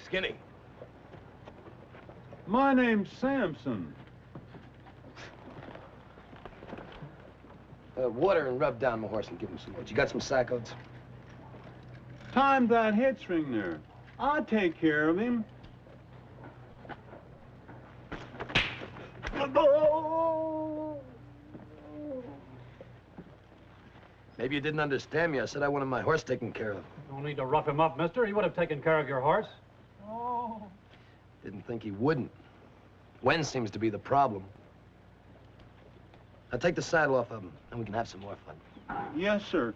Skinny. My name's Sampson. Water and rub down my horse and give him some loads. You got some sack oats? Time that head string there. I'll take care of him. Maybe you didn't understand me. I said I wanted my horse taken care of. No need to rough him up, mister. He would have taken care of your horse. Oh. Didn't think he wouldn't. When seems to be the problem. Now take the saddle off of him, and we can have some more fun. Yes, sir.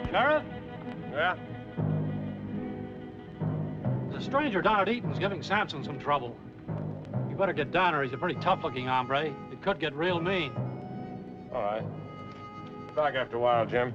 Sheriff? Yeah? There's a stranger down at Eaton's giving Sampson some trouble. You better get down or he's a pretty tough-looking hombre. It could get real mean. All right. Back after a while, Jim.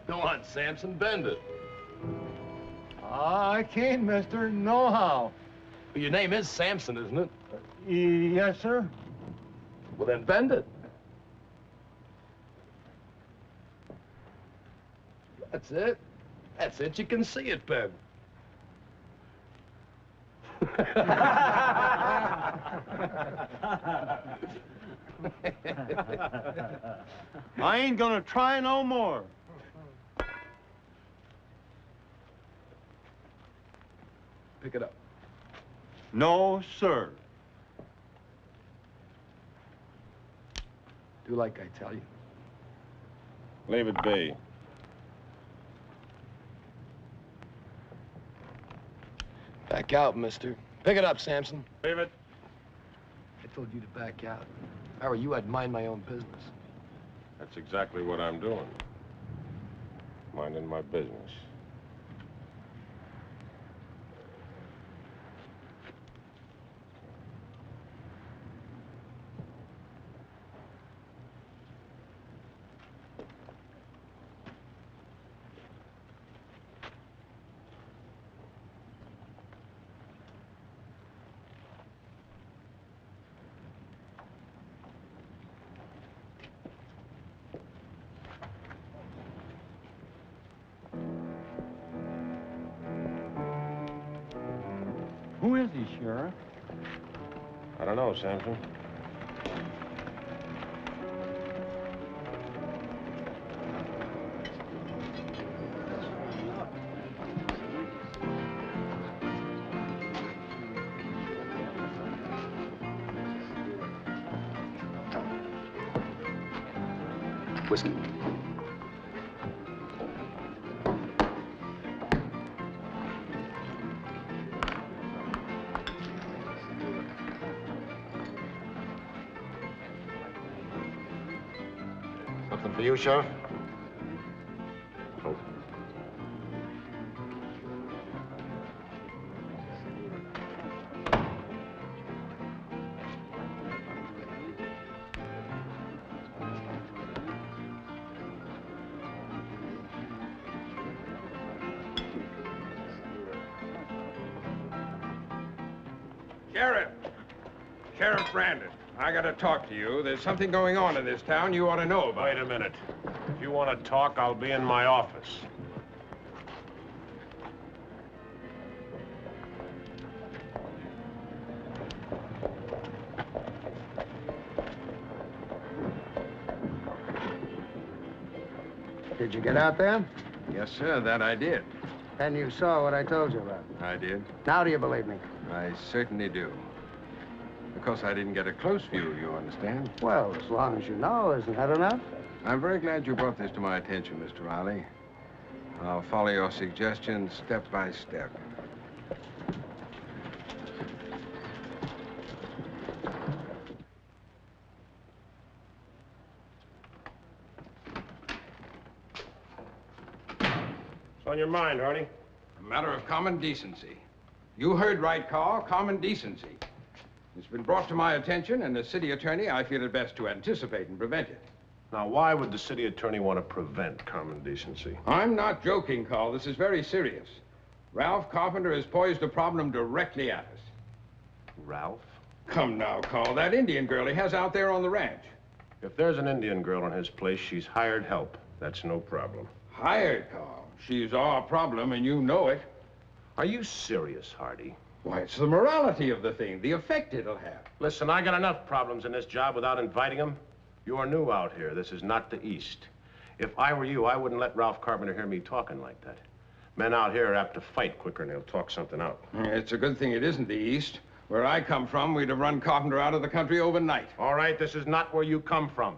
Go on, Sampson, bend it. I can't, mister. No how. Well, your name is Sampson, isn't it? Yes, sir. Well, then bend it. That's it. That's it. You can see it bend. I ain't gonna try no more. Pick it up. No, sir. Do like I tell you. Leave it be. Back out, mister. Pick it up, Sampson. Leave it. I told you to back out. If I were you, I'd mind my own business. That's exactly what I'm doing. Minding my business. Who is he, Sheriff? I don't know, Sampson. Whiskey. Something for you, Sheriff? Oh. Sheriff! Sheriff Brandon, I gotta talk to you. There's something going on in this town you ought to know about. Wait a minute. If you want to talk, I'll be in my office. Did you get out there? Yes, sir, that I did. And you saw what I told you about. I did. Now do you believe me? I certainly do. Of course, I didn't get a close view, you understand? Well, as long as you know, isn't that enough? I'm very glad you brought this to my attention, Mr. Riley. I'll follow your suggestions step by step. What's on your mind, Hardy? A matter of common decency. You heard right, Carl. Common decency. It's been brought to my attention, and as city attorney, I feel it best to anticipate and prevent it. Now, why would the city attorney want to prevent common decency? I'm not joking, Carl. This is very serious. Ralph Carpenter has poised a problem directly at us. Ralph? Come now, Carl. That Indian girl he has out there on the ranch. If there's an Indian girl in his place, she's hired help. That's no problem. Hired, Carl. She's our problem, and you know it. Are you serious, Hardy? Why, it's the morality of the thing, the effect it'll have. Listen, I got enough problems in this job without inviting them. You're new out here. This is not the East. If I were you, I wouldn't let Ralph Carpenter hear me talking like that. Men out here are apt to fight quicker, and they'll talk something out. It's a good thing it isn't the East. Where I come from, we'd have run Carpenter out of the country overnight. All right, this is not where you come from.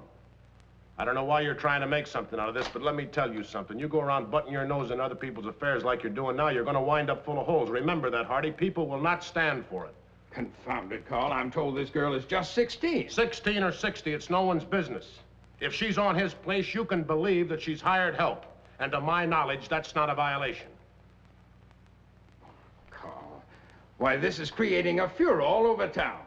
I don't know why you're trying to make something out of this, but let me tell you something. You go around butting your nose in other people's affairs like you're doing now, you're going to wind up full of holes. Remember that, Hardy. People will not stand for it. Confound it, Carl. I'm told this girl is just 16. 16 or 60, it's no one's business. If she's on his place, you can believe that she's hired help. And to my knowledge, that's not a violation. Carl, why, this is creating a furor all over town.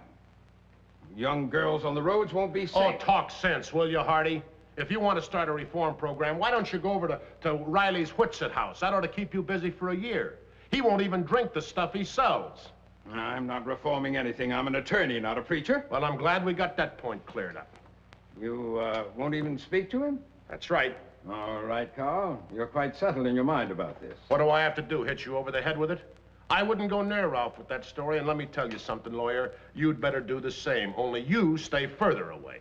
Young girls on the roads won't be safe. Oh, talk sense, will you, Hardy? If you want to start a reform program, why don't you go over to Riley's Whitsett house? That ought to keep you busy for a year. He won't even drink the stuff he sells. I'm not reforming anything. I'm an attorney, not a preacher. Well, I'm glad we got that point cleared up. You won't even speak to him? That's right. All right, Carl. You're quite settled in your mind about this. What do I have to do, hit you over the head with it? I wouldn't go near Ralph with that story, and let me tell you something, lawyer. You'd better do the same, only you stay further away.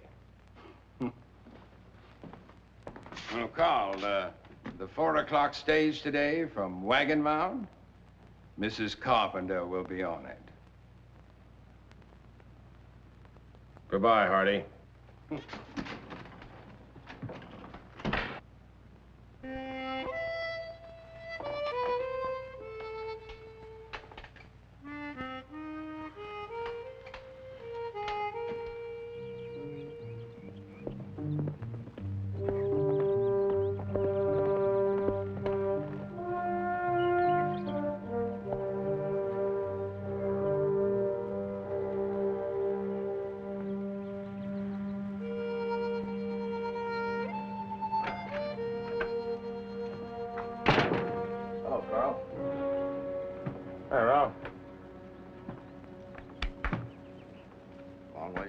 Well, Carl, the 4 o'clock stage today from Wagon Mound, Mrs. Carpenter will be on it. Goodbye, Hardy.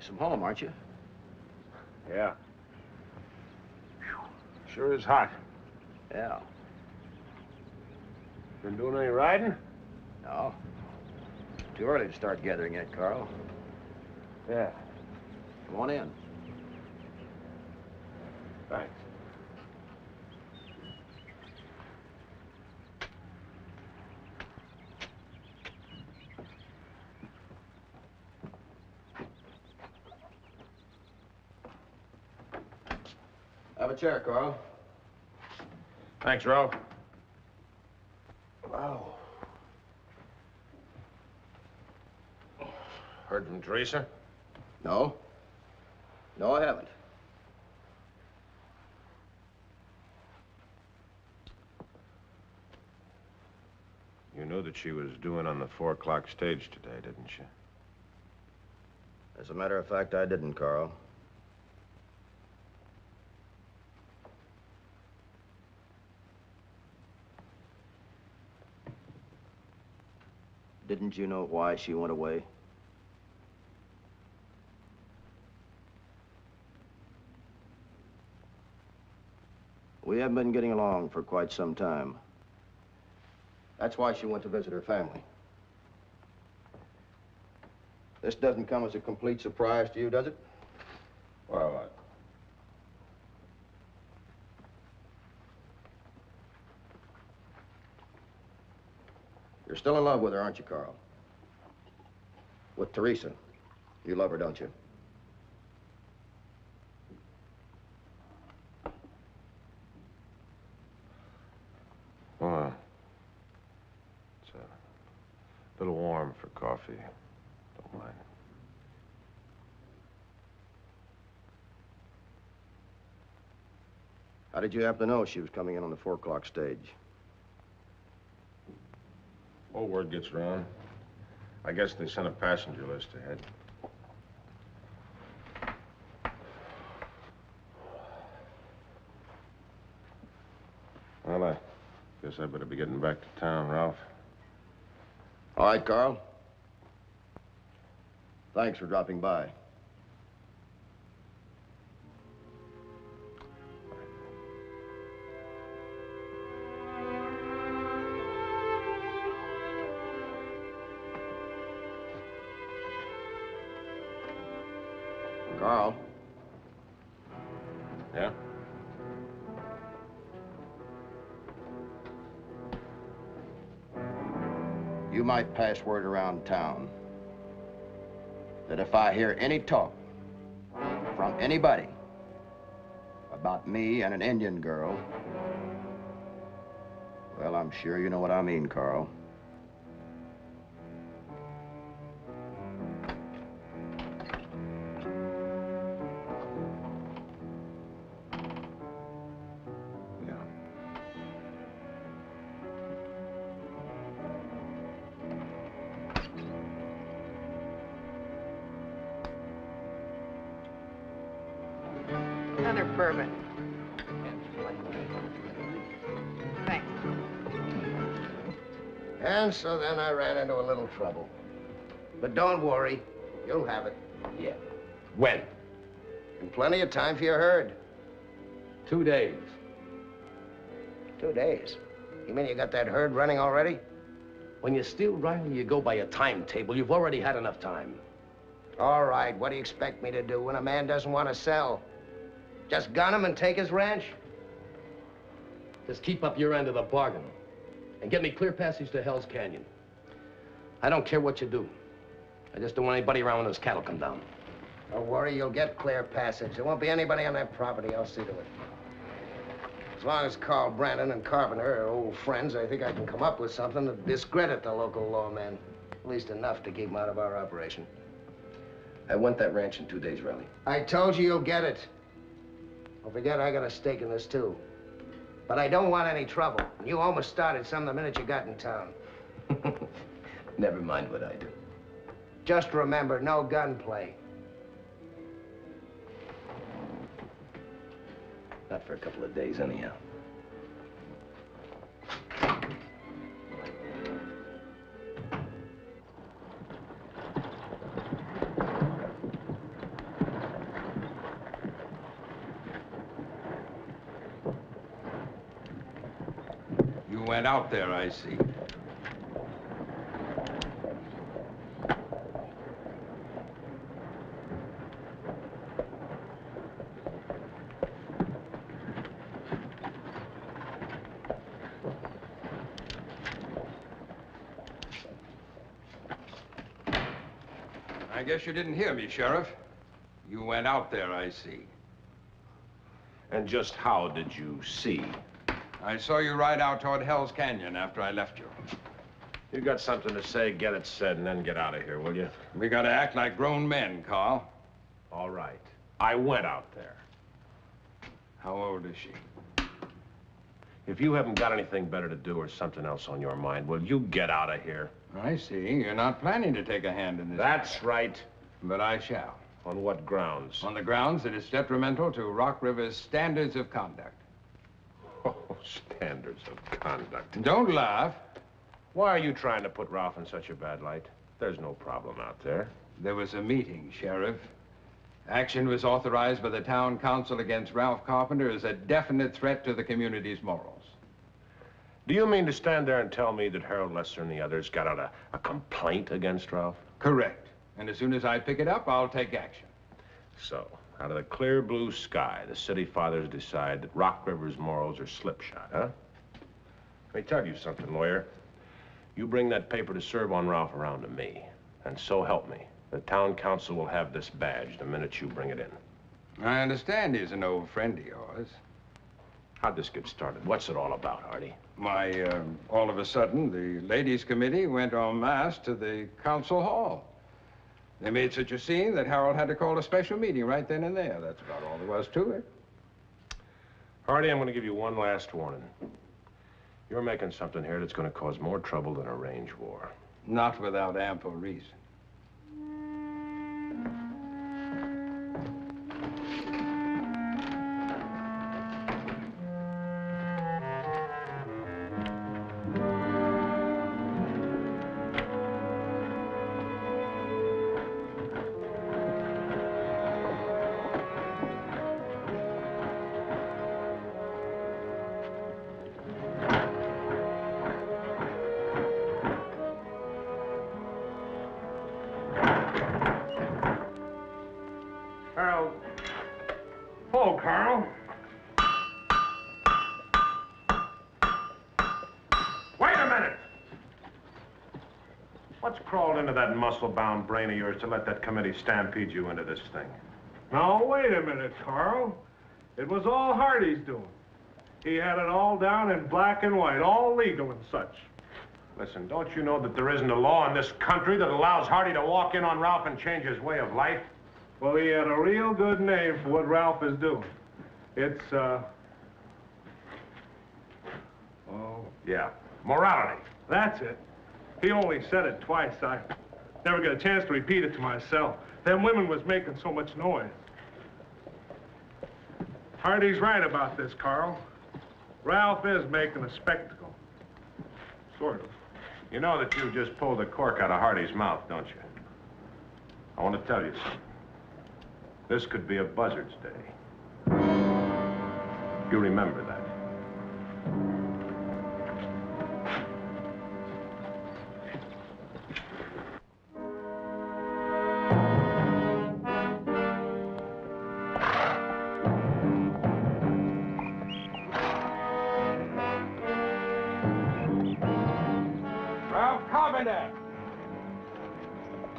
From home, aren't you? Yeah. Sure is hot. Yeah. Been doing any riding? No. Too early to start gathering yet, Carl. Yeah. Come on in. Thanks. Have a chair, Carl. Thanks, Ralph. Wow. Heard from Teresa? No. No, I haven't. You knew that she was doing on the 4 o'clock stage today, didn't you? As a matter of fact, I didn't, Carl. Didn't you know why she went away? We haven't been getting along for quite some time. That's why she went to visit her family. This doesn't come as a complete surprise to you, does it? Well, You're still in love with her, aren't you, Carl? With Teresa. You love her, don't you? Well, it's a little warm for coffee. Don't mind. How did you happen to know she was coming in on the 4 o'clock stage? Well, word gets around. I guess they sent a passenger list ahead. Well, I guess I better be getting back to town, Ralph. All right, Carl. Thanks for dropping by. Carl. Yeah? You might pass word around town that if I hear any talk from anybody about me and an Indian girl, well, I'm sure you know what I mean, Carl. Another bourbon. Thanks. And so then I ran into a little trouble. But don't worry, you'll have it. Yeah. When? And plenty of time for your herd. 2 days. 2 days? You mean you got that herd running already? When you steal Riley, you go by a timetable. You've already had enough time. All right, what do you expect me to do when a man doesn't want to sell? Just gun him and take his ranch? Just keep up your end of the bargain. And get me clear passage to Hell's Canyon. I don't care what you do. I just don't want anybody around when those cattle come down. Don't worry, you'll get clear passage. There won't be anybody on that property. I'll see to it. As long as Carl Brandon and Carpenter are old friends, I think I can come up with something to discredit the local lawmen. At least enough to keep them out of our operation. I want that ranch in 2 days, Riley. I told you you'll get it. Don't forget, I got a stake in this, too. But I don't want any trouble. You almost started some the minute you got in town. Never mind what I do. Just remember, no gunplay. Not for a couple of days, anyhow. You went out there, I see. I guess you didn't hear me, Sheriff. You went out there, I see. And just how did you see? I saw you ride out toward Hell's Canyon after I left you. You got something to say, get it said, and then get out of here, will you? We gotta act like grown men, Carl. All right. I went out there. How old is she? If you haven't got anything better to do or something else on your mind, will you get out of here? I see. You're not planning to take a hand in this. That's right. But I shall. On what grounds? On the grounds that it's detrimental to Rock River's standards of conduct. Oh, standards of conduct. Don't laugh. Why are you trying to put Ralph in such a bad light? There's no problem out there. There was a meeting, Sheriff. Action was authorized by the town council against Ralph Carpenter as a definite threat to the community's morals. Do you mean to stand there and tell me that Harold Lester and the others got out a complaint against Ralph? Correct. And as soon as I pick it up, I'll take action. So, out of the clear blue sky, the city fathers decide that Rock River's morals are slipshod, huh? Let me tell you something, lawyer. You bring that paper to serve on Ralph around to me, and so help me. The town council will have this badge the minute you bring it in. I understand he's an old friend of yours. How'd this get started? What's it all about, Hardy? Why, all of a sudden, the ladies' committee went en masse to the council hall. They made such a scene that Harold had to call a special meeting right then and there. That's about all there was to it. Hardy, I'm going to give you one last warning. You're making something here that's going to cause more trouble than a range war. Not without ample reason. Oh, Carl. Wait a minute! What's crawled into that muscle-bound brain of yours to let that committee stampede you into this thing? Now, wait a minute, Carl. It was all Hardy's doing. He had it all down in black and white, all legal and such. Listen, don't you know that there isn't a law in this country that allows Hardy to walk in on Ralph and change his way of life? Well, he had a real good name for what Ralph is doing. It's, Oh, yeah. Morality. That's it. He only said it twice. I never got a chance to repeat it to myself. Them women was making so much noise. Hardy's right about this, Carl. Ralph is making a spectacle. Sort of. You know that you just pulled the cork out of Hardy's mouth, don't you? I want to tell you something. This could be a buzzard's day. You remember that. Ralph Carpenter!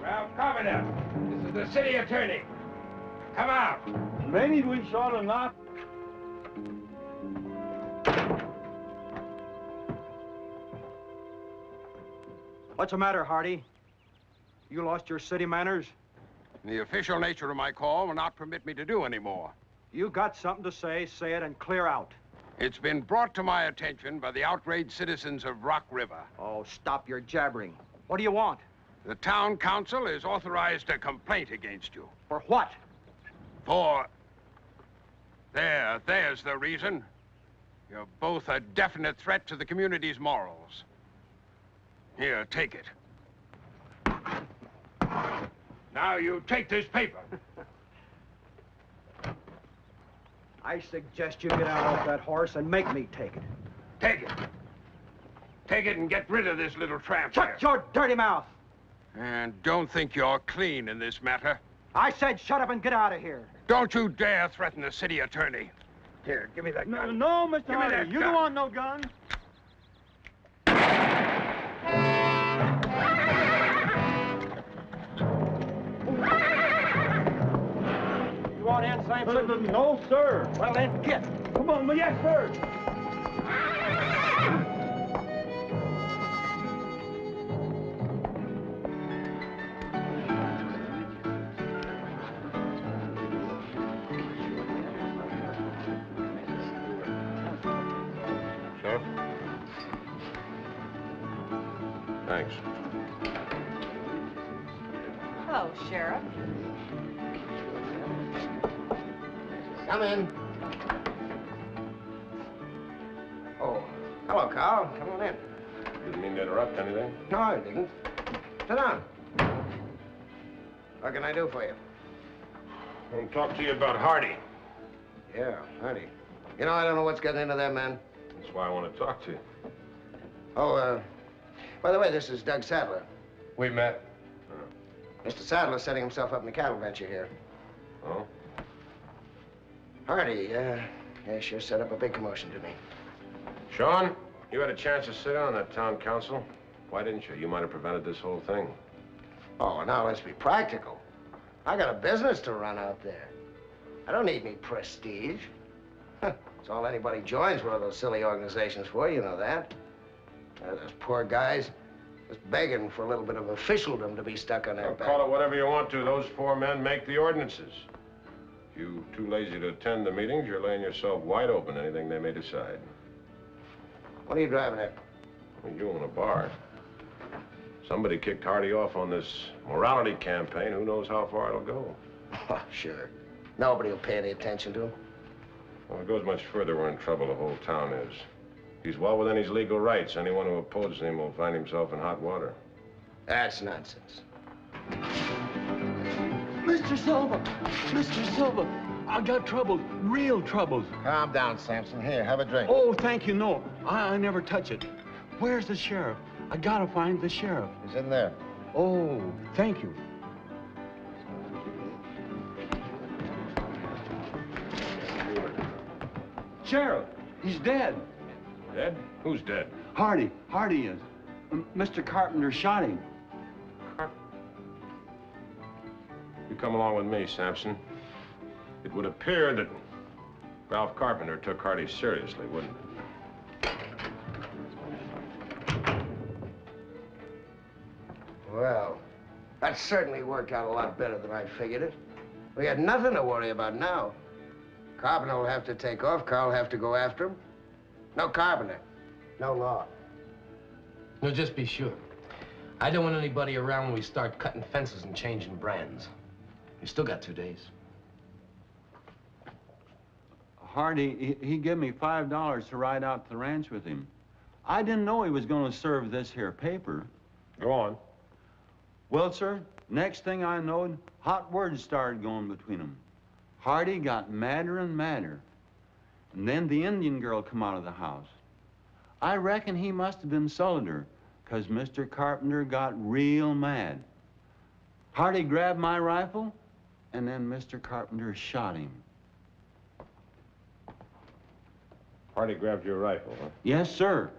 Ralph Carpenter! This is the city attorney. Come out! Maybe we ought to not. What's the matter, Hardy? You lost your city manners? The official nature of my call will not permit me to do any more. You got something to say it, and clear out. It's been brought to my attention by the outraged citizens of Rock River. Oh, stop your jabbering. What do you want? The town council has authorized a complaint against you. For what? For... There's the reason. You're both a definite threat to the community's morals. Here, take it. Now you take this paper. I suggest you get out off that horse and make me take it. Take it. Take it and get rid of this little tramp. Shut your dirty mouth! And don't think you're clean in this matter. I said shut up and get out of here. Don't you dare threaten the city attorney. Here, give me that gun. No, Mr. Give me Hardy, that you gun. don't want no gun. You want in, Sampson? No, sir. Well, then get. Come on, yes, sir. Sheriff? Thanks. Hello, Sheriff. Come in. Oh, hello, Carl. Come on in. Didn't mean to interrupt anything. No, I didn't. Sit down. What can I do for you? I want to talk to you about Hardy. Yeah, Hardy. You know, I don't know what's getting into that man. That's why I want to talk to you. Oh, by the way, this is Doug Sadler. We met. Mr. Sadler setting himself up in the cattle venture here. Oh? Hardy, yeah, sure set up a big commotion to me. Sean, you had a chance to sit on that town council. Why didn't you? You might have prevented this whole thing. Oh, now let's be practical. I got a business to run out there. I don't need any prestige. It's all anybody joins one of those silly organizations for, you know that. Those poor guys just begging for a little bit of officialdom to be stuck on their back. Call it whatever you want to. Those 4 men make the ordinances. If you're too lazy to attend the meetings, you're laying yourself wide open to anything they may decide. What are you driving at? Well, you own a bar. Somebody kicked Hardy off on this morality campaign. Who knows how far it'll go? Oh, sure. Nobody will pay any attention to him. Well, if it goes much further, we're in trouble. The whole town is. He's well within his legal rights. Anyone who opposes him will find himself in hot water. That's nonsense. Mr. Silver! Mr. Silver! I got troubles, real troubles. Calm down, Sampson. Here, have a drink. Oh, thank you, no. I never touch it. Where's the sheriff? I gotta find the sheriff. He's in there. Oh, thank you. Sheriff, he's dead. Dead? Who's dead? Hardy is. Mr. Carpenter shot him. You come along with me, Sampson. It would appear that Ralph Carpenter took Hardy seriously, wouldn't it? Well, that certainly worked out a lot better than I figured it. We had nothing to worry about now. Carpenter will have to take off. Carl will have to go after him. No Carpenter. No law. No, just be sure. I don't want anybody around when we start cutting fences and changing brands. We still got 2 days. Hardy, he gave me $5 to ride out to the ranch with him. I didn't know he was going to serve this here paper. Go on. Well, sir, next thing I knowed, hot words started going between them. Hardy got madder and madder. And then the Indian girl come out of the house. I reckon he must have insulted her, 'cause Mr. Carpenter got real mad. Hardy grabbed my rifle, and then Mr. Carpenter shot him. Hardy grabbed your rifle, huh? Yes, sir.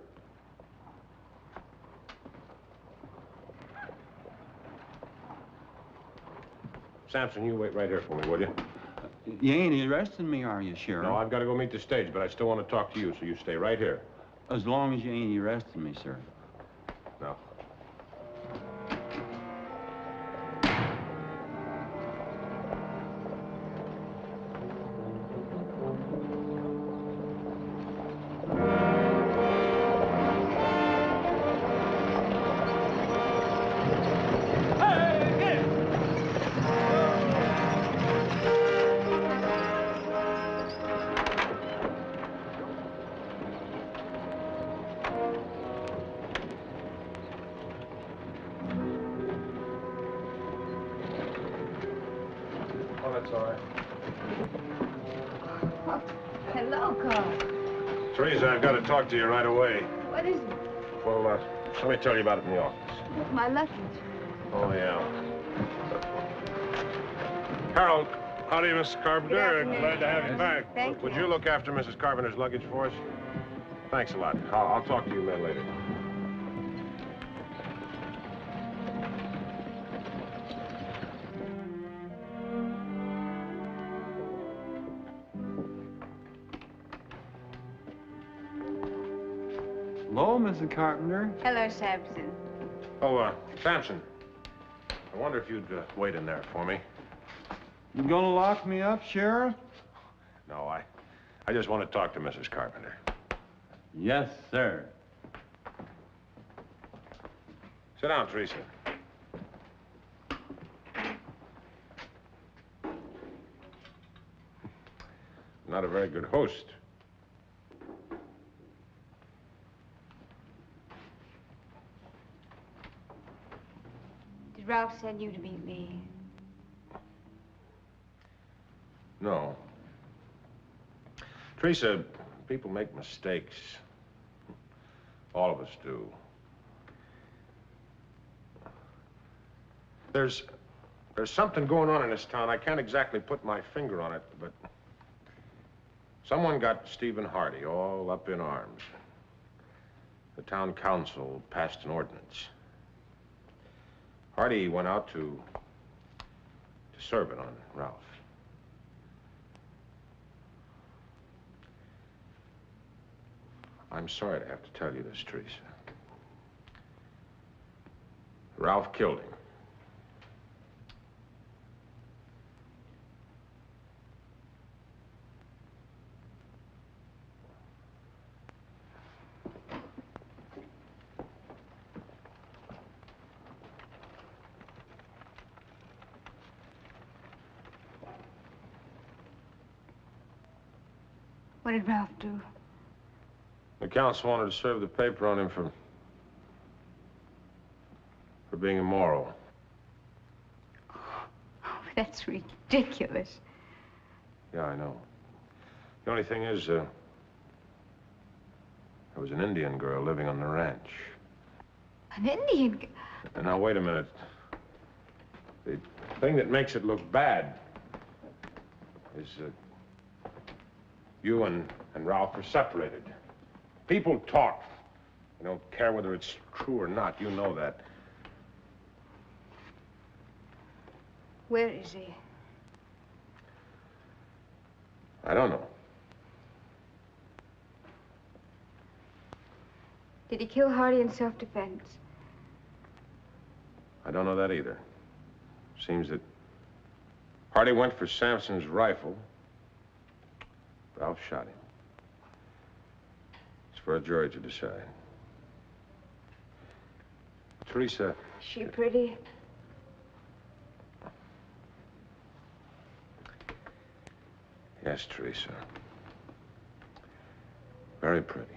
Sampson, you wait right here for me, will you? You ain't arresting me, are you, Sheriff? No, I've got to go meet the stage, but I still want to talk to you, so you stay right here. As long as you ain't arresting me, sir. No. Hello, Carl. Teresa, I've got to talk to you right away. What is it? Well, let me tell you about it in the office. My luggage. Oh, yeah. Harold, howdy, Mr. Carpenter. Good afternoon. Glad to have you back. Thank Would you. you look after Mrs. Carpenter's luggage for us? Thanks a lot. I'll talk to you men later. Hello, Mrs. Carpenter. Hello, Sampson. Oh, Sampson. I wonder if you'd wait in there for me. You gonna lock me up, Sheriff? No, I just want to talk to Mrs. Carpenter. Yes, sir. Sit down, Teresa. Not a very good host. Did Ralph send you to meet me? No. Teresa, people make mistakes. All of us do. There's something going on in this town. I can't exactly put my finger on it, but someone got Stephen Hardy all up in arms. The town council passed an ordinance. Hardy went out to serve it on Ralph. I'm sorry to have to tell you this, Teresa. Ralph killed him. What did Ralph do? The council wanted to serve the paper on him for being immoral. Oh, that's ridiculous. Yeah, I know. The only thing is, there was an Indian girl living on the ranch. An Indian? Now, wait a minute. The thing that makes it look bad is you and Ralph are separated. People talk. They don't care whether it's true or not. You know that. Where is he? I don't know. Did he kill Hardy in self-defense? I don't know that either. Seems that Hardy went for Sampson's rifle. Ralph shot him. It's for a jury to decide. Teresa. Is she pretty? Yes, Teresa. Very pretty.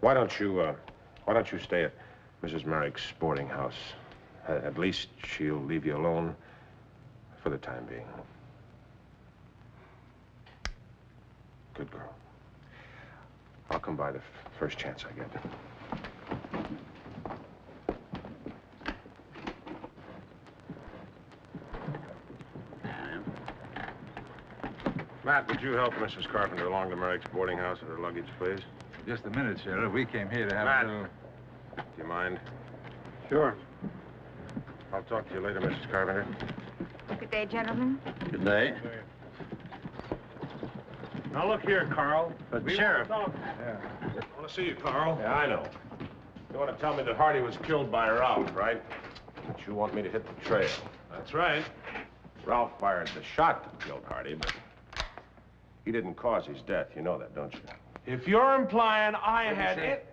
Why don't you stay at Mrs. Merrick's boarding house? At least she'll leave you alone for the time being. Good girl. I'll come by the first chance I get. Matt, would you help Mrs. Carpenter along to Merrick's boarding house with her luggage, please? Just a minute, Sheriff. We came here to have Matt. a little... Do you mind? Sure. I'll talk to you later, Mrs. Carpenter. Good day, gentlemen. Good day. Now, look here, Carl. But, We Sheriff... want I want to see you, Carl. Yeah, I know. You want to tell me that Hardy was killed by Ralph, right? But you want me to hit the trail. That's right. Ralph fired the shot that killed Hardy, but he didn't cause his death. You know that, don't you? If you're implying I had sure? it...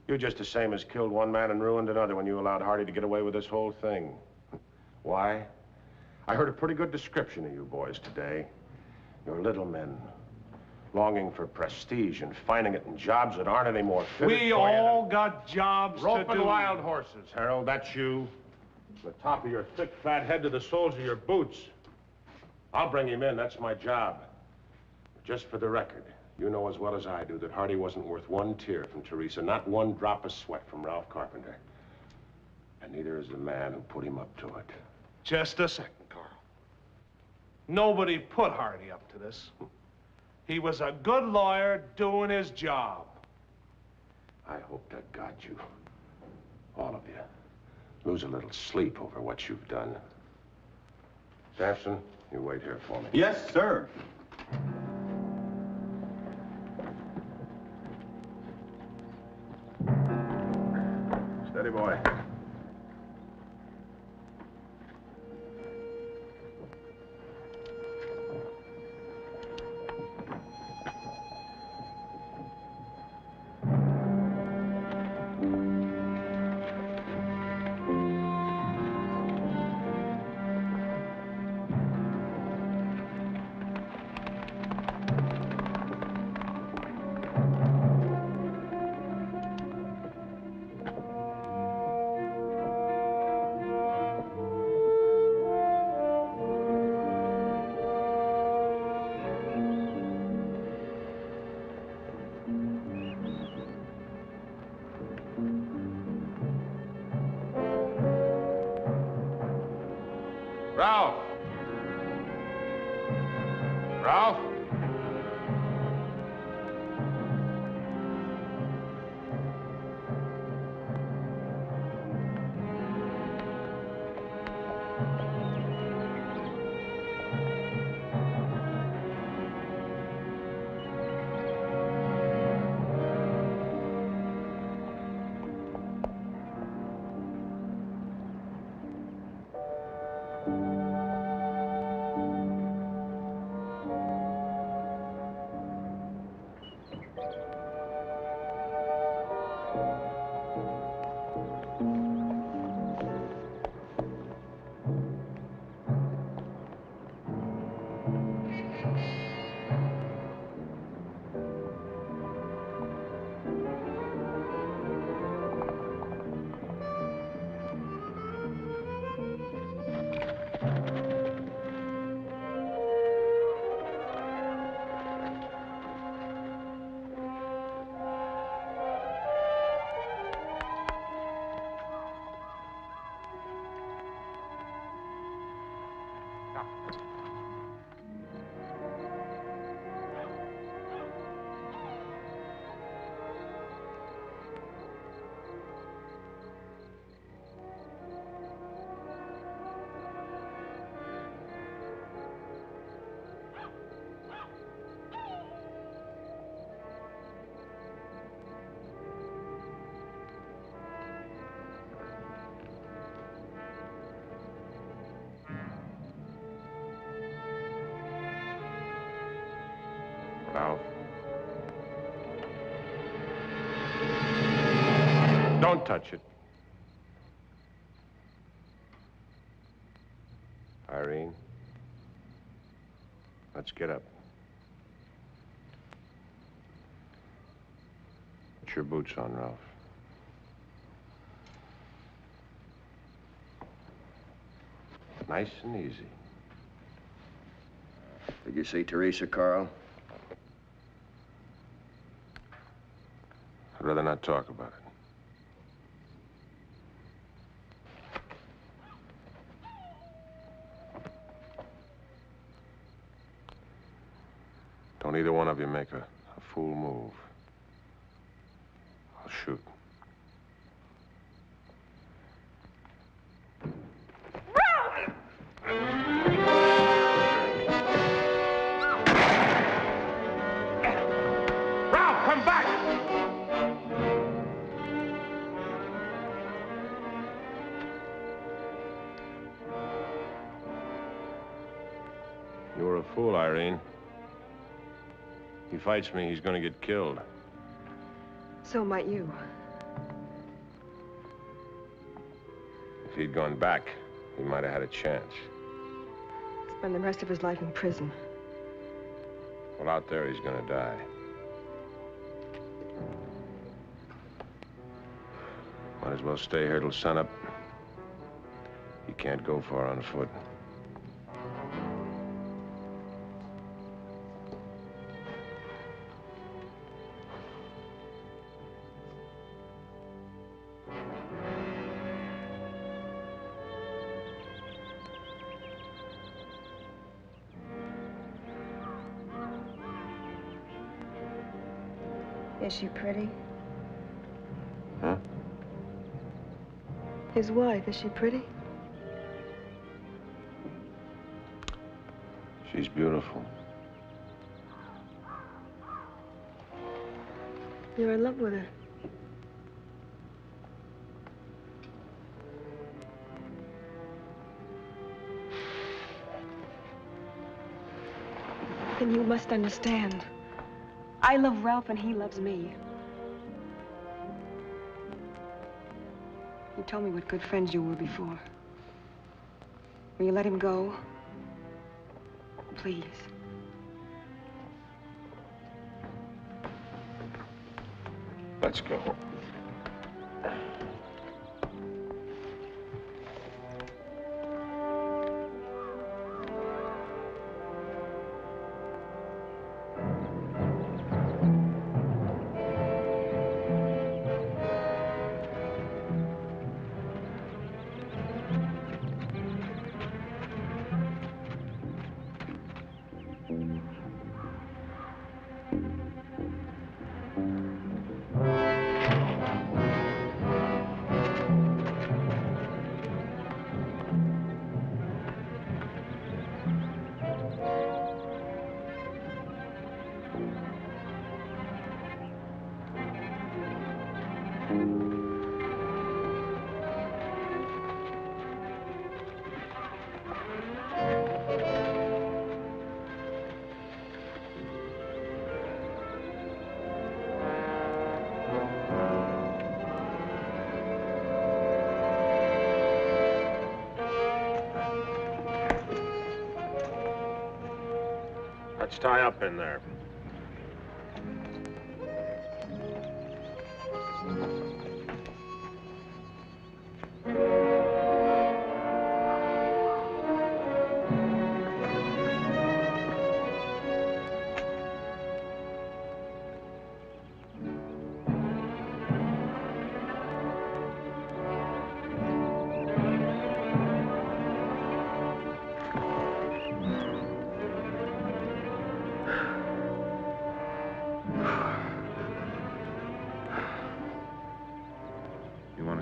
You're just the same as killed one man and ruined another when you allowed Hardy to get away with this whole thing. Why? I heard a pretty good description of you boys today. You're little men, longing for prestige and finding it in jobs that aren't any more fitted We for all got jobs Roping to do. wild horses, Harold, that's you. From the top of your thick, fat head to the soles of your boots. I'll bring him in, that's my job. Just for the record, you know as well as I do that Hardy wasn't worth one tear from Teresa, not one drop of sweat from Ralph Carpenter. And neither is the man who put him up to it. Just a second, Carl. Nobody put Hardy up to this. He was a good lawyer doing his job. I hope that got you. All of you. Lose a little sleep over what you've done. Sampson, you wait here for me. Yes, sir. Steady, boy. Ralph? Ralph. Don't touch it. Irene, let's get up. Put your boots on, Ralph. Nice and easy. Did you see Teresa, Carl? I'd rather not talk about it. Don't either one of you make a fool move. I'll shoot. Ralph, come back! You were a fool, Irene. He fights me, he's gonna get killed. So might you. If he'd gone back, he might have had a chance. Spend the rest of his life in prison. Well, out there, he's gonna die. Might as well stay here till sunup. He can't go far on foot. Is she pretty? Huh? His wife, is she pretty? She's beautiful. You're in love with her. Then you must understand. I love Ralph and he loves me. You told me what good friends you were before. Will you let him go? Please. Let's go. Let's tie up in there.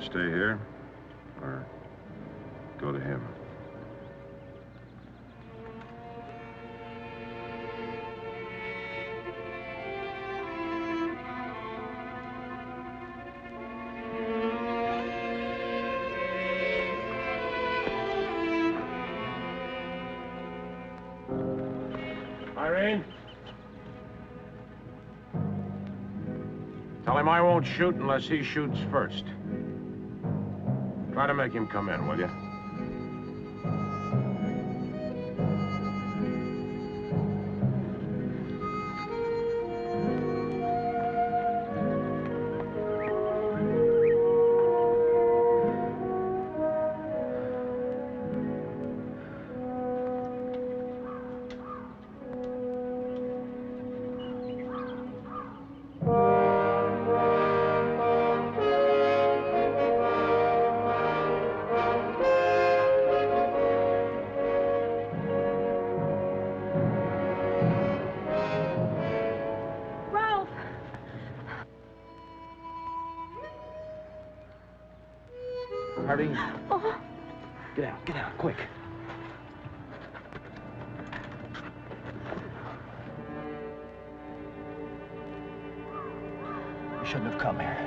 Stay here, or go to him? Irene? Tell him I won't shoot unless he shoots first. Try to make him come in, will you? Hardy. Oh. Get out, quick. You shouldn't have come here.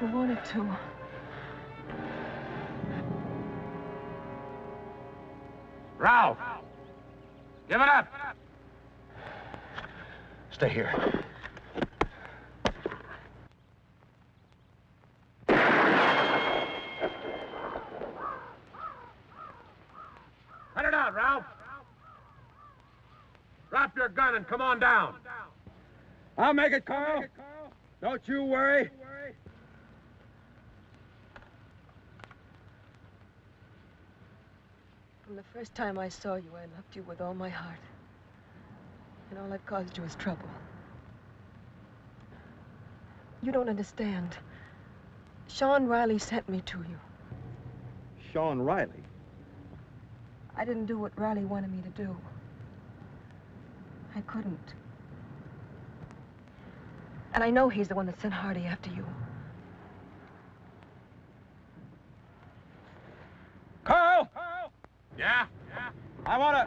I wanted to. Ralph! Give it up! Stay here. Cut it out, Ralph! Drop your gun and come on down. I'll make it, Carl. Don't you worry. From the first time I saw you, I loved you with all my heart. And all I've caused you is trouble. You don't understand. Sean Riley sent me to you. Sean Riley? I didn't do what Riley wanted me to do. I couldn't. And I know he's the one that sent Hardy after you. Carl! Yeah? I wanna...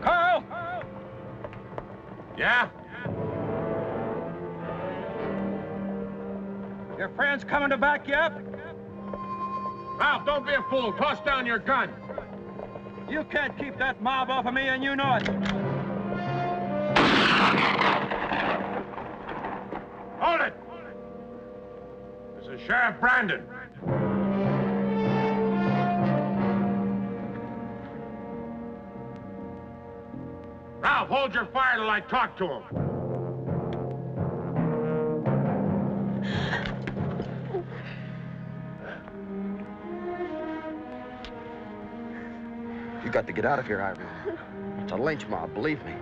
Carl! Yeah? Your friend's coming to back you up? Ralph, don't be a fool. Toss down your gun. You can't keep that mob off of me, and you know it. Hold it! This is Sheriff Brandon. Ralph, hold your fire till I talk to him. You got to get out of here, Irene. It's a lynch mob, believe me.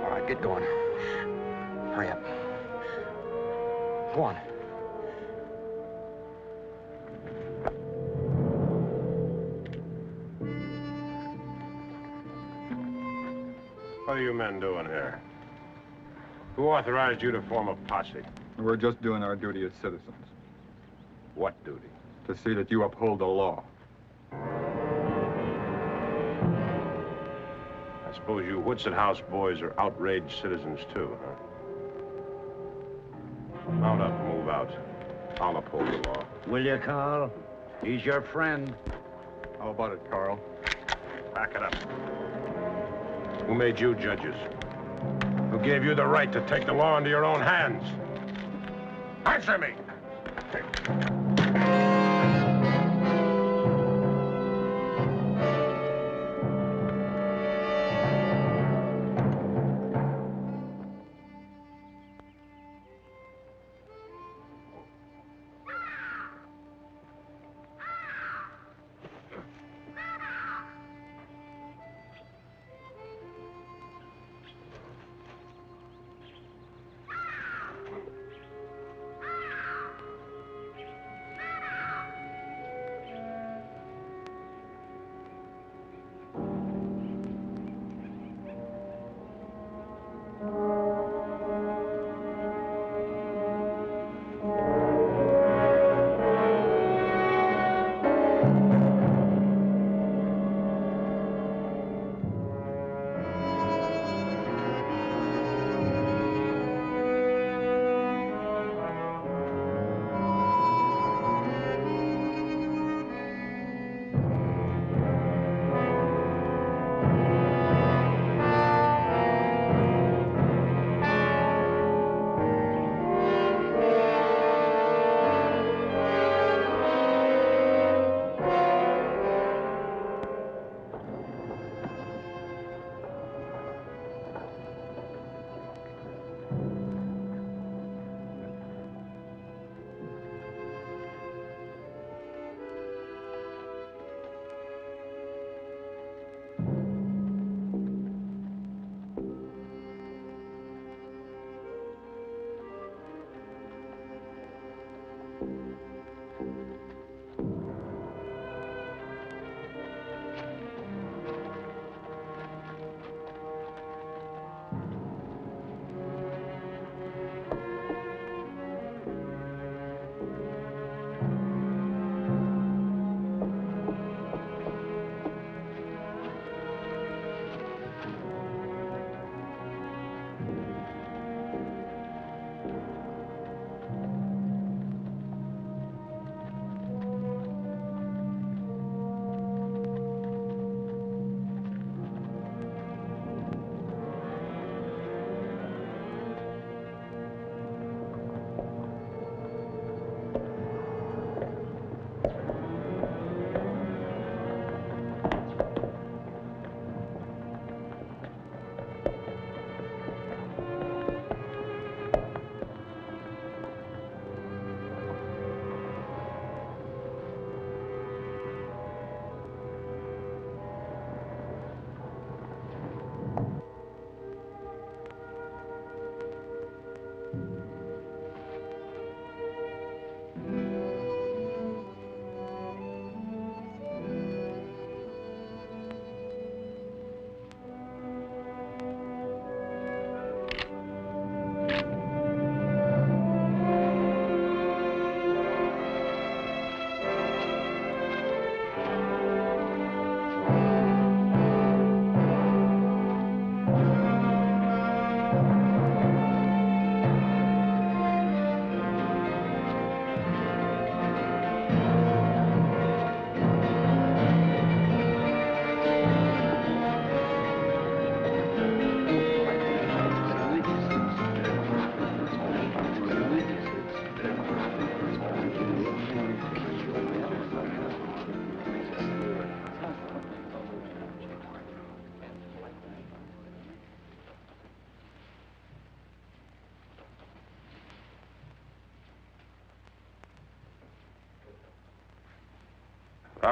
All right, get going. Hurry up. Go on. What are you men doing here? Who authorized you to form a posse? We're just doing our duty as citizens. What duty? To see that you uphold the law. I suppose you Woodson House boys are outraged citizens, too, huh? Mount up and move out. I'll uphold the law. Will you, Carl? He's your friend. How about it, Carl? Back it up. Who made you judges? Who gave you the right to take the law into your own hands? Answer me!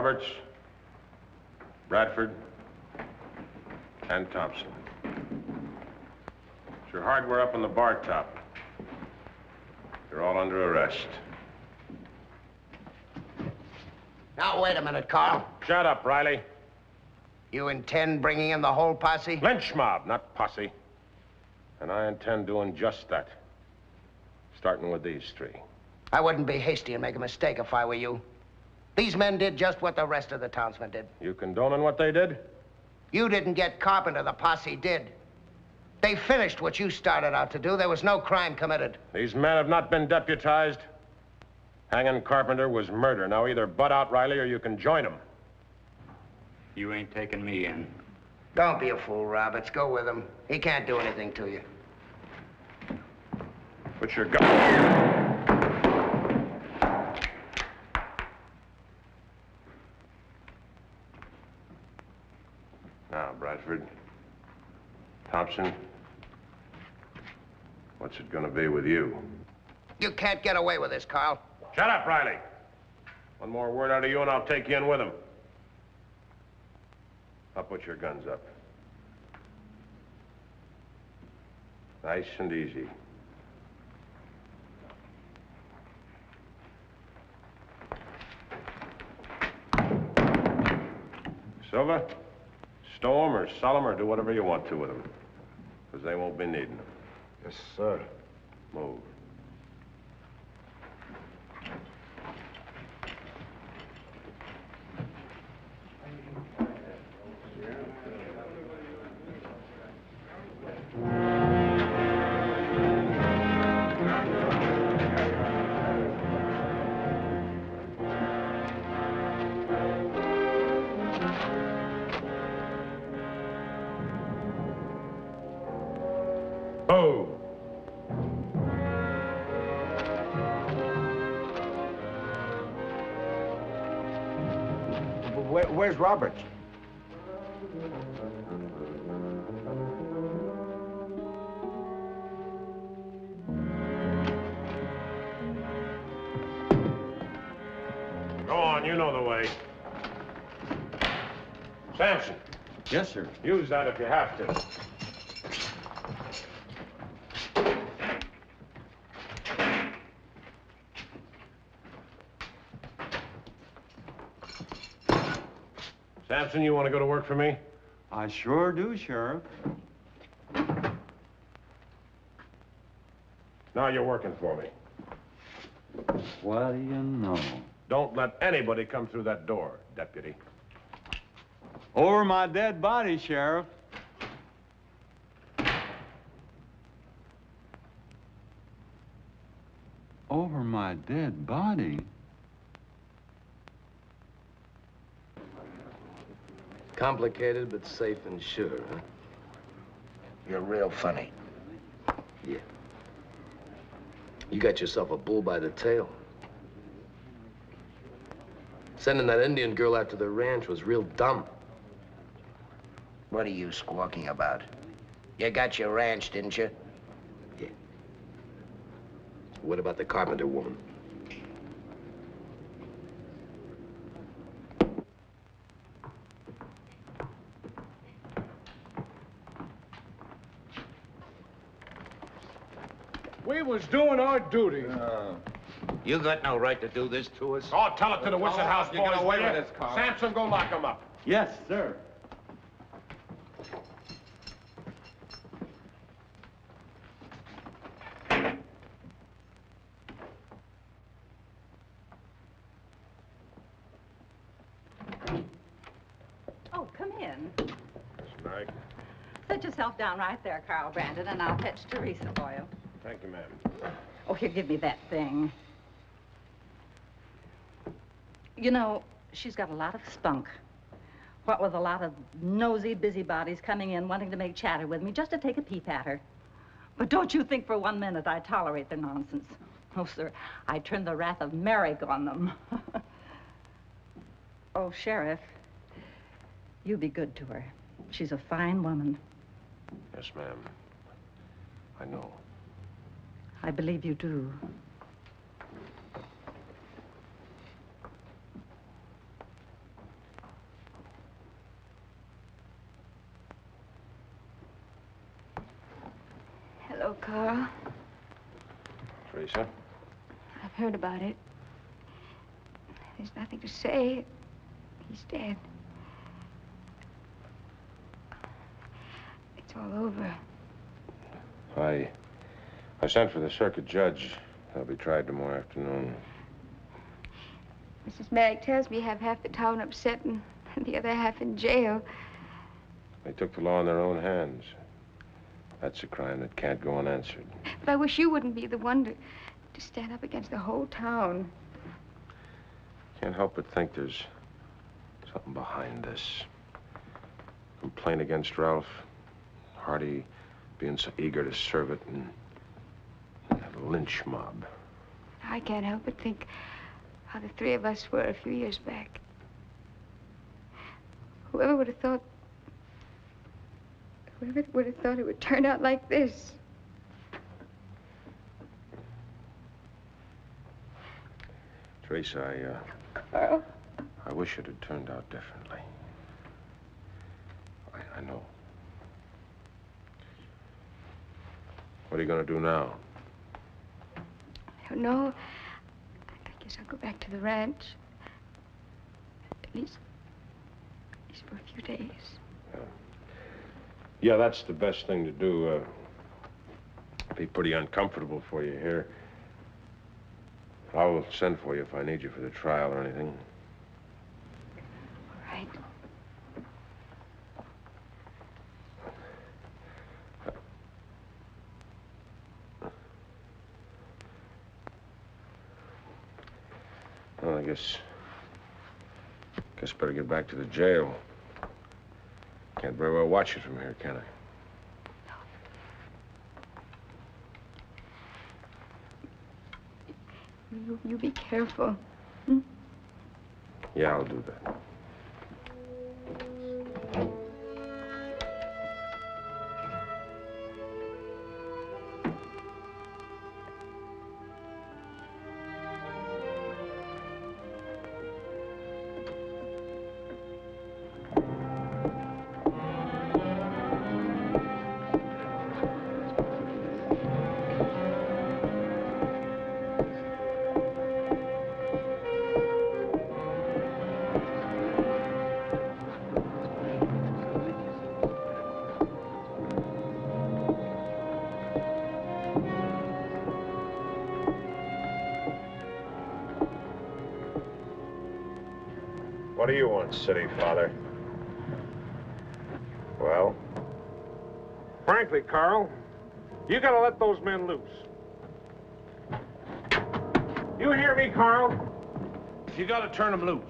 Roberts, Bradford, and Thompson. It's your hardware up on the bar top. You're all under arrest. Now, wait a minute, Carl. Shut up, Riley. You intend bringing in the whole posse? Lynch mob, not posse. And I intend doing just that. Starting with these three. I wouldn't be hasty and make a mistake if I were you. These men did just what the rest of the townsmen did. You condoning what they did? You didn't get Carpenter, the posse did. They finished what you started out to do. There was no crime committed. These men have not been deputized. Hanging Carpenter was murder. Now either butt out Riley or you can join him. You ain't taking me in. Don't be a fool, Roberts. Go with him. He can't do anything to you. Put your gun. Now, Bradford, Thompson, what's it gonna be with you? You can't get away with this, Carl. Shut up, Riley. One more word out of you and I'll take you in with him. Now put your guns up. Nice and easy. Silva, stow 'em or sell 'em or do whatever you want to with them. Because they won't be needing them. Yes, sir. Move. Oh! Where's Roberts? Go on, you know the way. Sampson. Yes, sir. Use that if you have to. Sampson, you want to go to work for me? I sure do, Sheriff. Now you're working for me. What do you know? Don't let anybody come through that door, deputy. Over my dead body, Sheriff. Over my dead body? Complicated, but safe and sure, huh? You're real funny. Yeah. You got yourself a bull by the tail. Sending that Indian girl out to the ranch was real dumb. What are you squawking about? You got your ranch, didn't you? Yeah. What about the Carpenter woman? We was doing our duty. You got no right to do this to us. Oh, tell it to the Whistle House you get boys, away will with you? this, Carl. Sampson, go lock him up. Yes, sir. Oh, come in. Yes, Mike. Sit yourself down right there, Carl Brandon, and I'll fetch Teresa for you. Thank you, ma'am. Oh, here, give me that thing. You know, she's got a lot of spunk. What with a lot of nosy busybodies coming in wanting to make chatter with me just to take a peep at her. But don't you think for 1 minute I tolerate their nonsense. Oh, sir, I turn the wrath of Merrick on them. Oh, Sheriff, you be good to her. She's a fine woman. Yes, ma'am. I know. I believe you do. Hello, Carl. Teresa? I've heard about it. There's nothing to say. He's dead. It's all over. I sent for the circuit judge. He'll be tried tomorrow afternoon. Mrs. Merrick tells me you have half the town upset and the other half in jail. They took the law in their own hands. That's a crime that can't go unanswered. But I wish you wouldn't be the one to stand up against the whole town. Can't help but think there's something behind this. Complaint against Ralph, Hardy being so eager to serve it, and that lynch mob. I can't help but think how the three of us were a few years back. Whoever would have thought it would turn out like this? Teresa, Carl? I wish it had turned out differently. I know. What are you going to do now? I don't know. I guess I'll go back to the ranch. At least for a few days. Yeah, that's the best thing to do. It'd be pretty uncomfortable for you here. I'll send for you if I need you for the trial or anything. All right. Well, I guess better get back to the jail. Can't very well watch it from here, can I? You be careful. Yeah, I'll do that. What do you want, City Father? Well? Frankly, Carl, you gotta let those men loose. You hear me, Carl? You gotta turn them loose.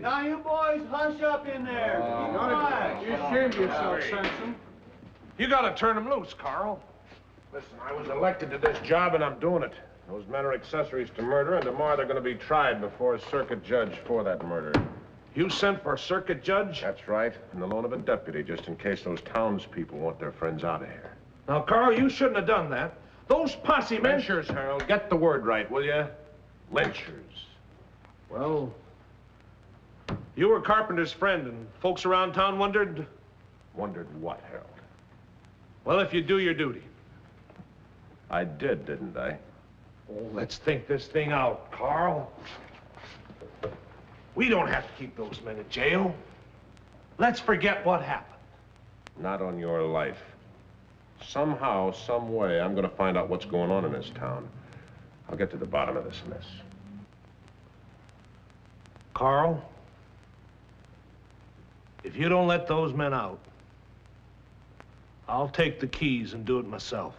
Now, you boys, hush up in there. Keep quiet. You ashamed yourself, Sampson. You gotta turn them loose, Carl. Listen, I was elected to this job, and I'm doing it. Those men are accessories to murder, and tomorrow they're going to be tried before a circuit judge for that murder. You sent for a circuit judge? That's right, and the loan of a deputy, just in case those townspeople want their friends out of here. Now, Carl, you shouldn't have done that. Those posse men... Lynchers, Harold. Get the word right, will you? Lynchers. Well, you were Carpenter's friend, and folks around town wondered... Wondered what, Harold? Well, if you do your duty. I did, didn't I? Oh, let's think this thing out, Carl. We don't have to keep those men in jail. Let's forget what happened. Not on your life. Somehow, some way, I'm going to find out what's going on in this town. I'll get to the bottom of this mess. Carl, if you don't let those men out, I'll take the keys and do it myself.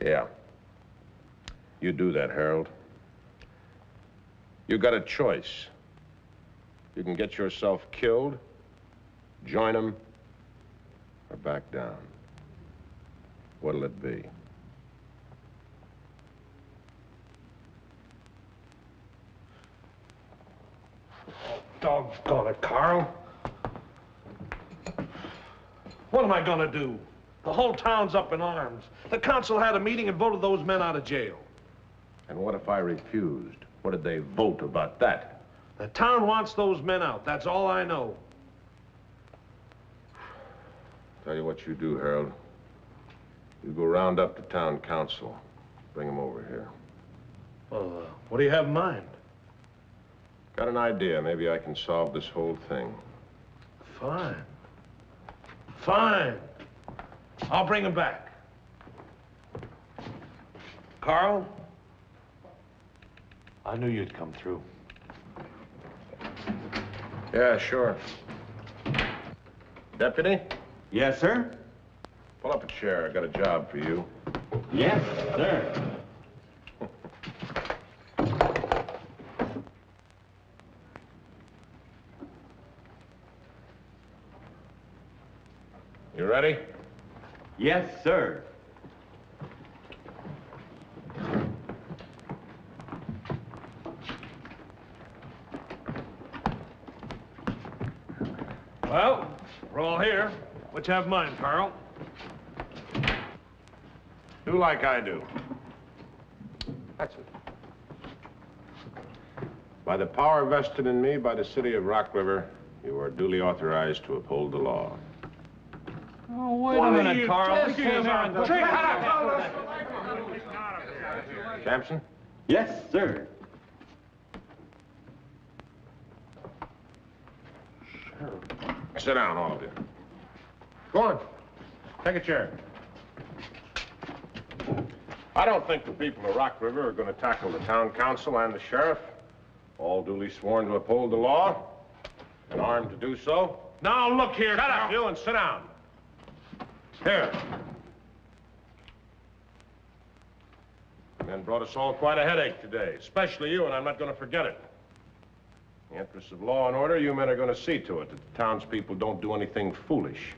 Yeah. You do that, Harold. You got a choice. You can get yourself killed, join them, or back down. What'll it be? Doggone it, Carl. What am I gonna do? The whole town's up in arms. The council had a meeting and voted those men out of jail. And what if I refused? What did they vote about that? The town wants those men out. That's all I know. Tell you what you do, Harold. You go round up the town council. Bring them over here. Well, what do you have in mind? Got an idea. Maybe I can solve this whole thing. Fine. Fine. I'll bring him back. Carl, I knew you'd come through. Yeah, sure. Deputy? Yes, sir? Pull up a chair. I got a job for you. Yes, sir. You ready? Yes, sir. Well, we're all here. What you have in mind, Carl? Do like I do. That's it. By the power vested in me by the city of Rock River, you are duly authorized to uphold the law. Oh, wait a minute, Carl. We came here and... Sampson? Yes, sir. Sit down, all of you. Go on. Take a chair. I don't think the people of Rock River are going to tackle the town council and the sheriff, all duly sworn to uphold the law and armed to do so. Now, look here, Shut up, you, and sit down. Here. Men brought us all quite a headache today, especially you, and I'm not going to forget it. In the interests of law and order, you men are going to see to it that the townspeople don't do anything foolish.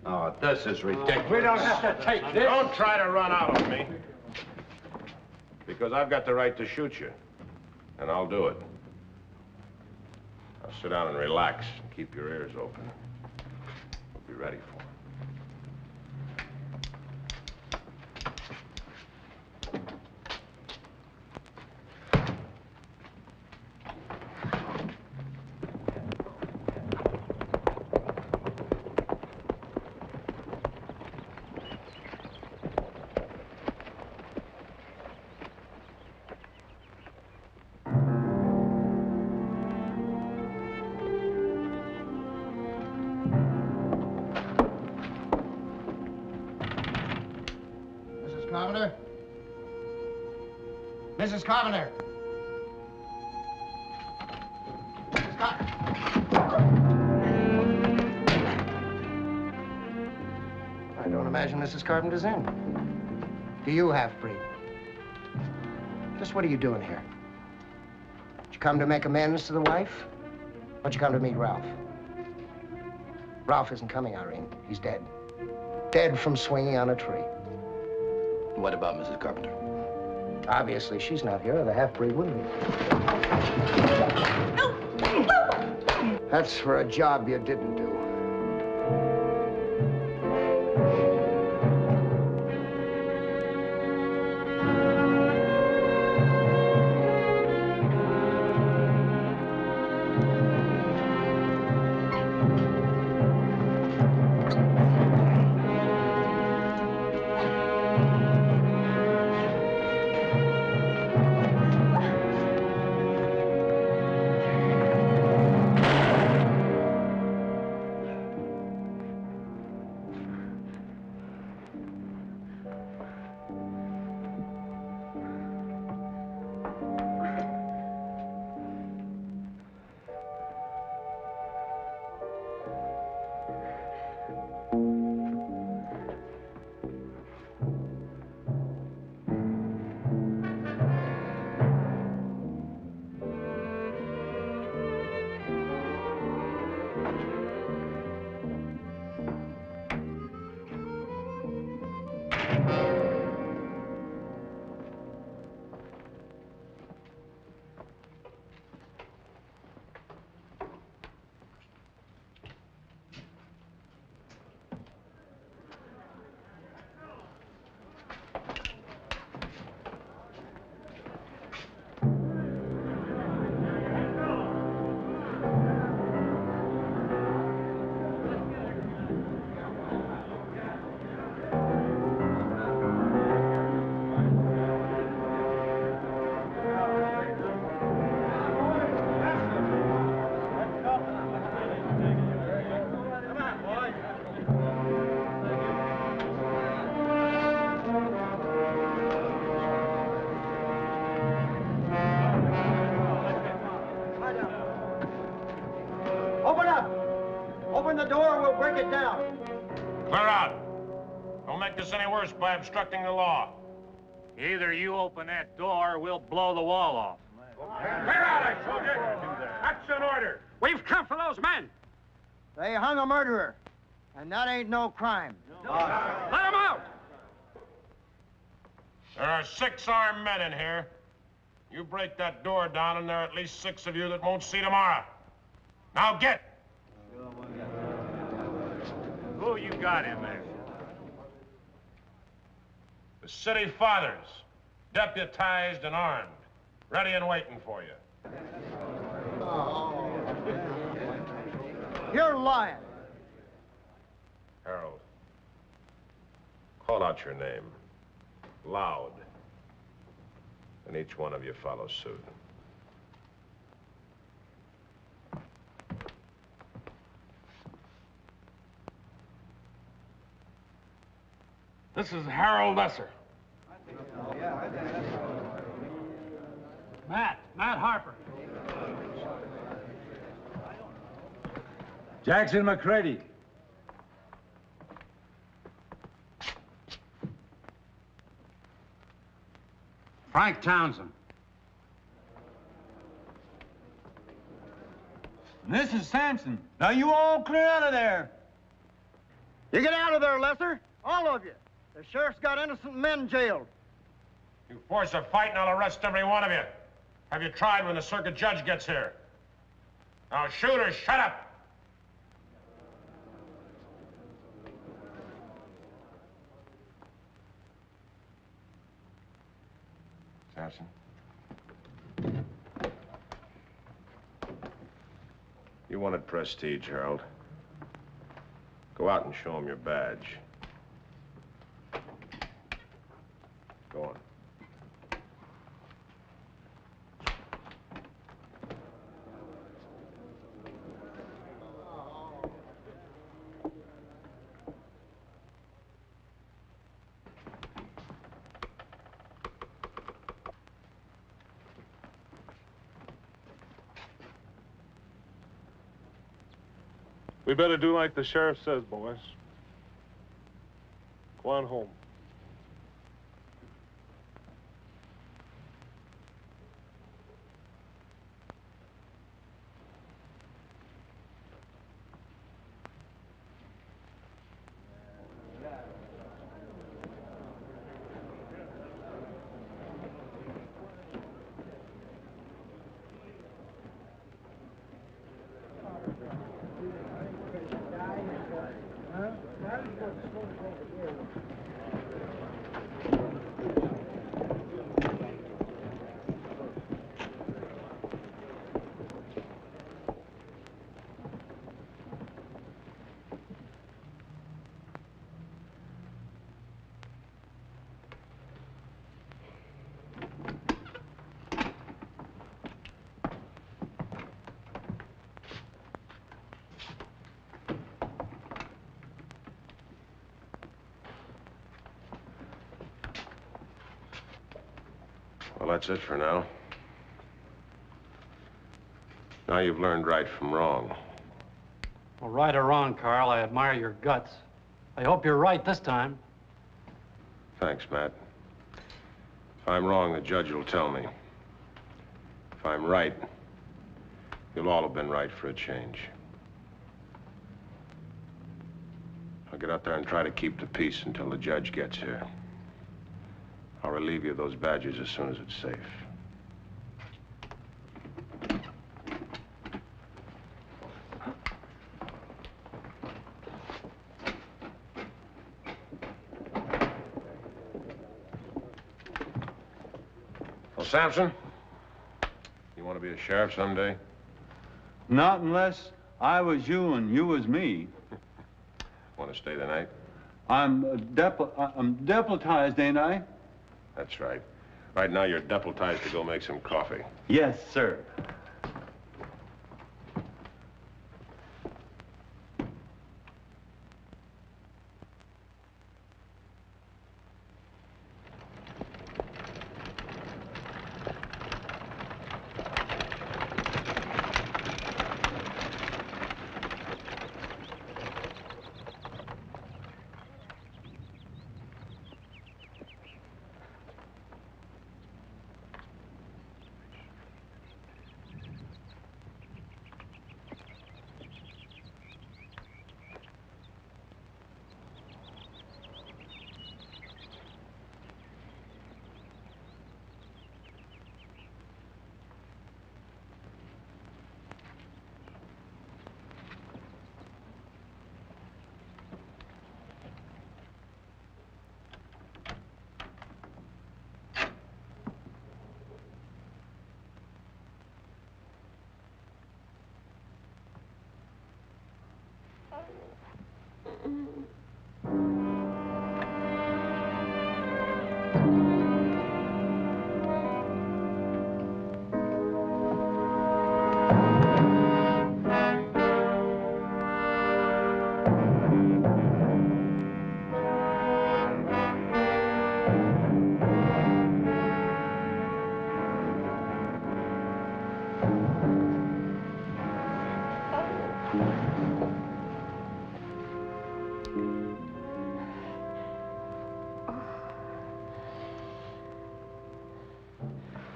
Oh, this is ridiculous. We don't have to take this. Don't try to run out on me. Because I've got the right to shoot you. And I'll do it. Now sit down and relax and keep your ears open. We'll be ready for it. Carpenter? Mrs. Carpenter? Mrs. I don't imagine Mrs. Carpenter's in. Do you, half-breed? Just what are you doing here? Did you come to make amends to the wife? Or did you come to meet Ralph? Ralph isn't coming, Irene. He's dead. Dead from swinging on a tree. What about Mrs. Carpenter? Obviously, she's not here, or the half-breed wouldn't be. That's for a job you didn't do. Open up! Open the door, we'll break it down. Clear out. Don't make this any worse by obstructing the law. Either you open that door or we'll blow the wall off. Clear out, I told you! That's an order! We've come for those men. They hung a murderer, and that ain't no crime. Let them out! There are 6 armed men in here. You break that door down, and there are at least 6 of you that won't see tomorrow. Now get! Who you got in there? The city fathers, deputized and armed, ready and waiting for you. You're lying. Harold, call out your name, loud, and each one of you follow suit. This is Harold Lesser. Matt Harper. Jackson McCready. Frank Townsend. This is Sampson. Now you all clear out of there. You get out of there, Lesser. All of you. The sheriff's got innocent men jailed. You force a fight and I'll arrest every one of you. Have you tried when the circuit judge gets here? Now shoot or shut up. Sampson. You wanted prestige, Harold. Go out and show him your badge. Go on. We better do like the sheriff says, boys. Go on home. Well, that's it for now. Now you've learned right from wrong. Well, right or wrong, Carl, I admire your guts. I hope you're right this time. Thanks, Matt. If I'm wrong, the judge will tell me. If I'm right, you'll all have been right for a change. I'll get out there and try to keep the peace until the judge gets here. I'll relieve you of those badges as soon as it's safe. Well, Sampson, you want to be a sheriff someday? Not unless I was you and you was me. Want to stay the night? I'm deputized, ain't I? That's right. Right now, you're deputized to go make some coffee. Yes, sir.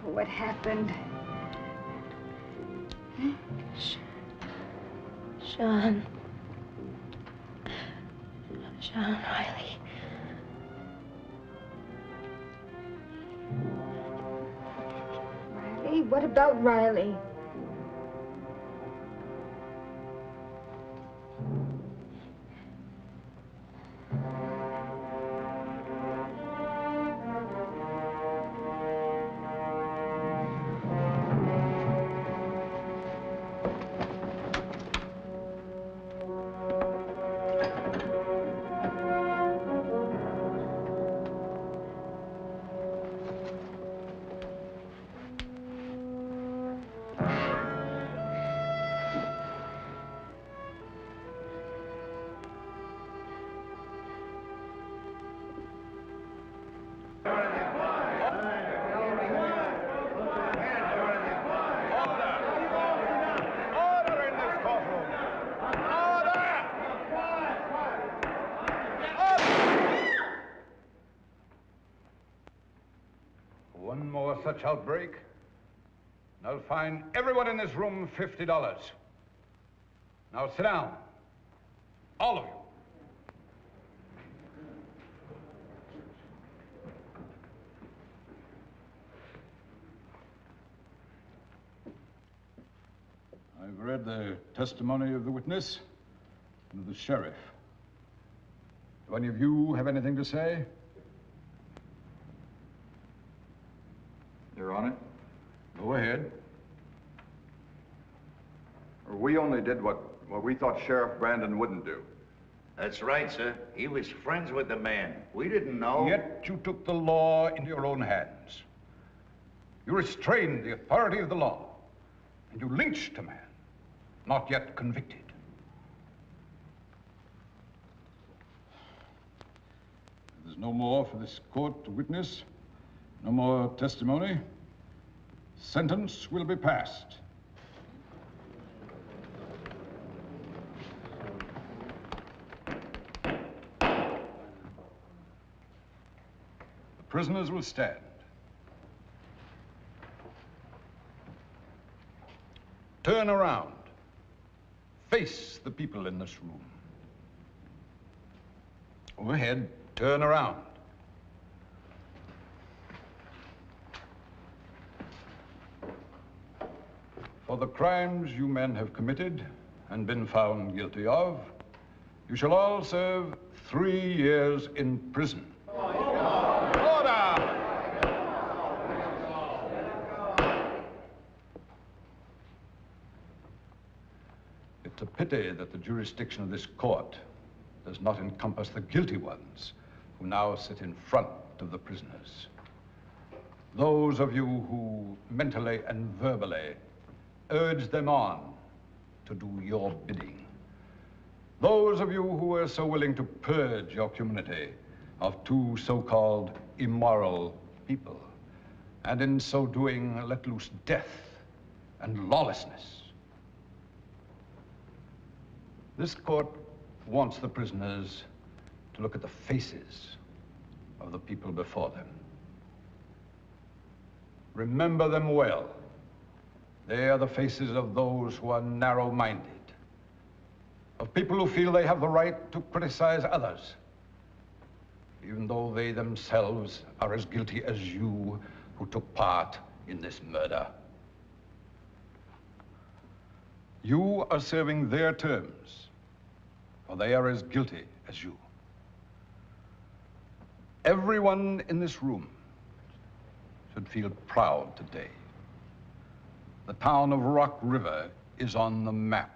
What happened? Sean. Sean Riley. Riley? What about Riley? One more such outbreak, and I'll fine everyone in this room $50. Now sit down, all of you. I've read the testimony of the witness and of the sheriff. Do any of you have anything to say? Your Honor? Go ahead. We only did what we thought Sheriff Brandon wouldn't do. That's right, sir. He was friends with the man. We didn't know. Yet you took the law into your own hands. You restrained the authority of the law, and you lynched a man, not yet convicted. There's no more for this court to witness. No more testimony. Sentence will be passed. The prisoners will stand. Turn around. Face the people in this room. Overhead, turn around. For the crimes you men have committed and been found guilty of, you shall all serve 3 years in prison. Order! It's a pity that the jurisdiction of this court does not encompass the guilty ones who now sit in front of the prisoners. Those of you who mentally and verbally urge them on to do your bidding. Those of you who are so willing to purge your community of 2 so-called immoral people, and in so doing let loose death and lawlessness. This court wants the prisoners to look at the faces of the people before them. Remember them well. They are the faces of those who are narrow-minded, of people who feel they have the right to criticize others, even though they themselves are as guilty as you who took part in this murder. You are serving their terms, for they are as guilty as you. Everyone in this room should feel proud today. The town of Rock River is on the map.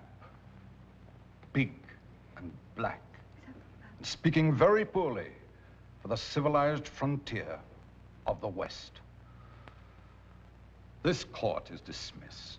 Big and black and speaking very poorly for the civilized frontier of the West. This court is dismissed.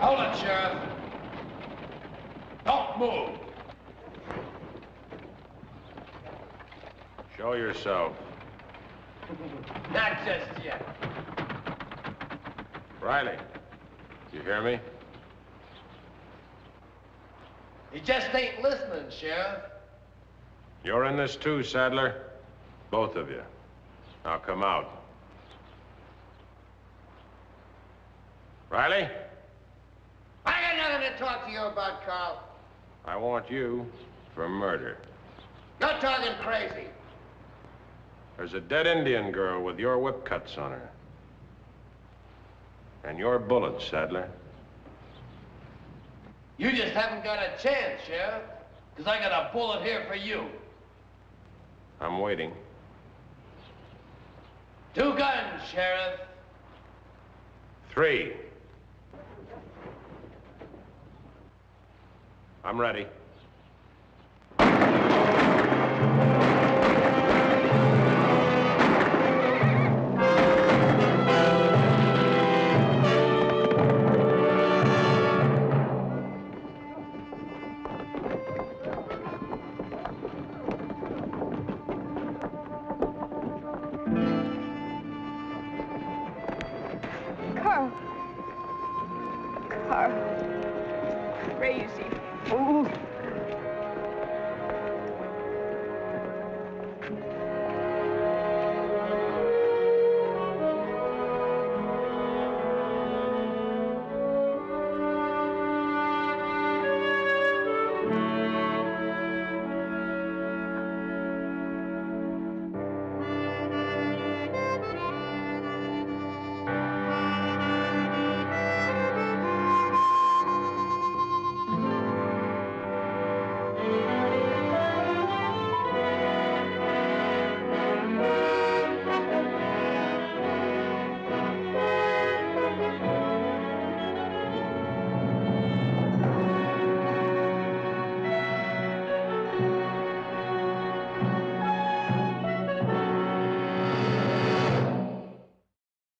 Hold it, Sheriff. Don't move. Show yourself. Not just yet. Riley, you hear me? He just ain't listening, Sheriff. You're in this too, Sadler. Both of you. Now come out. Riley? I got nothing to talk to you about, Carl. I want you for murder. You're talking crazy. There's a dead Indian girl with your whip cuts on her. And your bullets, Sadler. You just haven't got a chance, Sheriff. Because I got a bullet here for you. I'm waiting. 2 guns, Sheriff. 3. I'm ready. Carl. Carl. Crazy fool.